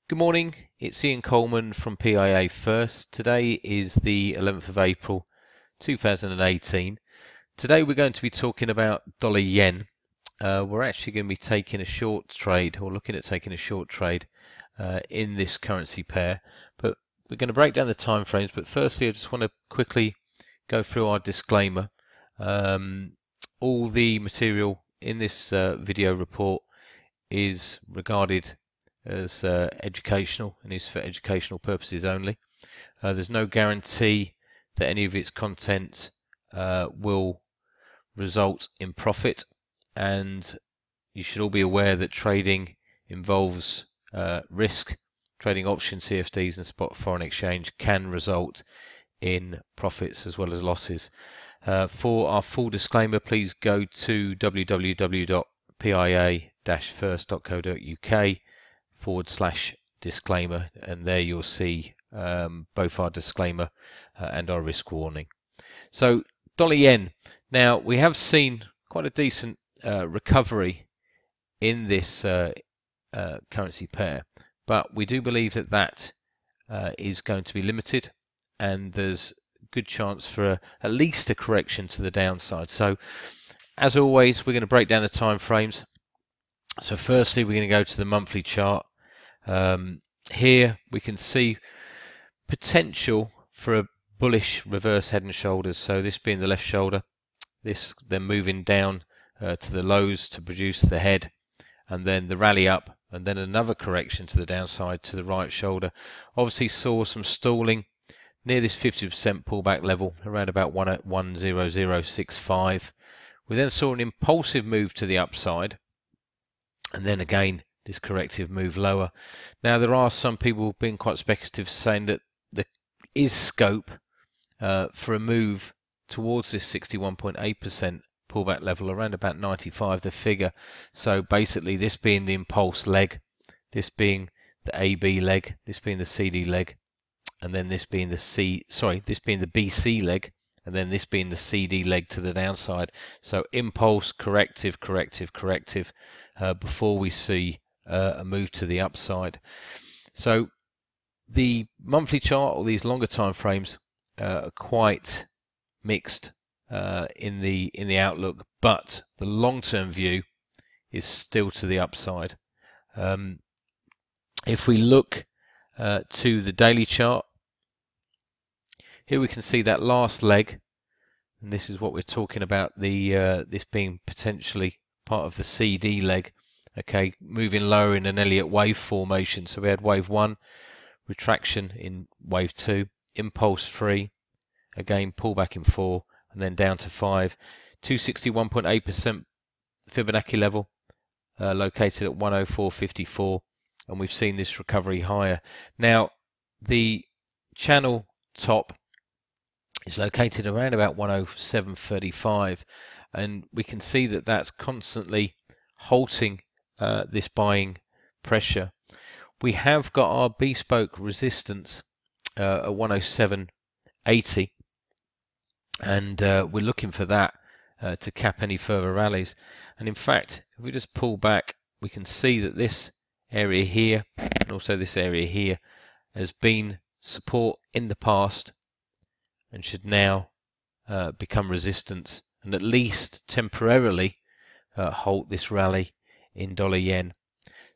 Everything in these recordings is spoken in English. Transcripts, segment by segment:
Good morning, it's Ian Coleman from PIA-First. Today is the 11th of April 2018. Today we're going to be talking about dollar yen. We're actually going to be taking a short trade, or looking at taking a short trade in this currency pair. But we're going to break down the time frames. But firstly, I just want to quickly go through our disclaimer. All the material in this video report is regarded as educational and is for educational purposes only. There's no guarantee that any of its content will result in profit, and you should all be aware that trading involves risk. Trading option CFDs and spot foreign exchange can result in profits as well as losses. For our full disclaimer, please go to www.pia-first.co.uk/disclaimer, and there you'll see both our disclaimer and our risk warning. So dollar yen. Now we have seen quite a decent recovery in this currency pair, but we do believe that that is going to be limited, and there's good chance for at least a correction to the downside. So as always, we're going to break down the time frames. So firstly, we're going to go to the monthly chart. Here we can see potential for a bullish reverse head and shoulders. So this being the left shoulder, this then moving down to the lows to produce the head, and then the rally up, and then another correction to the downside to the right shoulder. Obviously saw some stalling near this 50% pullback level around about 10065. We then saw an impulsive move to the upside, and then again this corrective move lower. Now there are some people being quite speculative, saying that there is scope for a move towards this 61.8% pullback level around about 95, the figure. So basically this being the impulse leg, this being the AB leg, this being the CD leg, and then this being the this being the BC leg, and then this being the CD leg to the downside. So impulse, corrective, corrective, corrective, before we see a move to the upside. So the monthly chart, or these longer time frames, are quite mixed in the outlook, but the long-term view is still to the upside. If we look to the daily chart, here we can see that last leg, and this is what we're talking about, the this being potentially part of the CD leg. Okay, moving lower in an Elliott wave formation. So we had wave 1, retraction in wave 2, impulse 3, again pullback in 4, and then down to 5. 261.8% Fibonacci level, located at 104.54, and we've seen this recovery higher. Now the channel top is located around about 107.35, and we can see that that's constantly halting this buying pressure. We have got our bespoke resistance at 107.80, and we're looking for that to cap any further rallies. And in fact, if we just pull back, we can see that this area here and also this area here has been support in the past and should now become resistance, and at least temporarily halt this rally in dollar yen.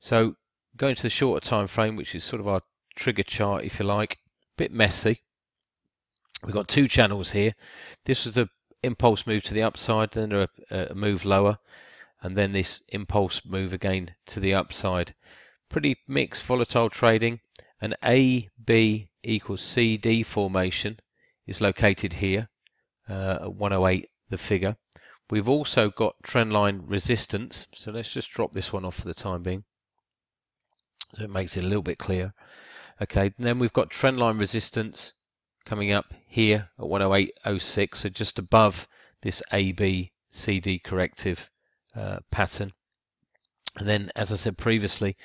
So going to the shorter time frame, which is sort of our trigger chart, if you like, a bit messy. We've got two channels here. This was the impulse move to the upside, then a move lower, and then this impulse move again to the upside. Pretty mixed, volatile trading. An AB equals CD formation is located here at 108, the figure. We've also got trendline resistance, so let's just drop this one off for the time being, so it makes it a little bit clearer. Okay, and then we've got trendline resistance coming up here at 108.06, so just above this AB CD corrective pattern. And then, as I said previously,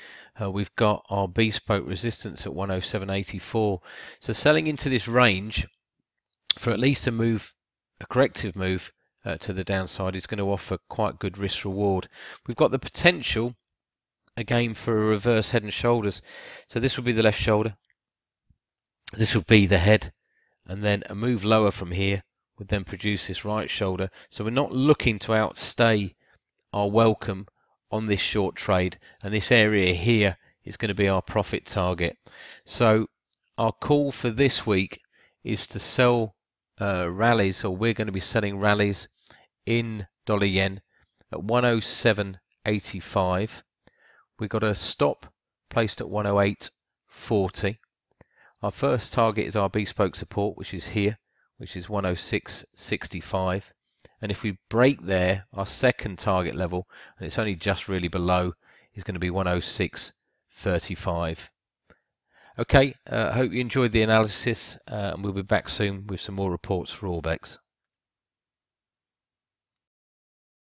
we've got our bespoke resistance at 107.84. So selling into this range for at least a corrective move to the downside is going to offer quite good risk reward. We've got the potential again for a reverse head and shoulders. So this would be the left shoulder, this would be the head, and then a move lower from here would then produce this right shoulder. So we're not looking to outstay our welcome on this short trade, and this area here is going to be our profit target. So our call for this week is to sell rallies, or we're going to be selling rallies in dollar yen at 107.85. We've got a stop placed at 108.40. Our first target is our bespoke support, which is here, which is 106.65. And if we break there, our second target level, and it's only just really below, is going to be 106.35. Okay, I hope you enjoyed the analysis, and we'll be back soon with some more reports for Orbex.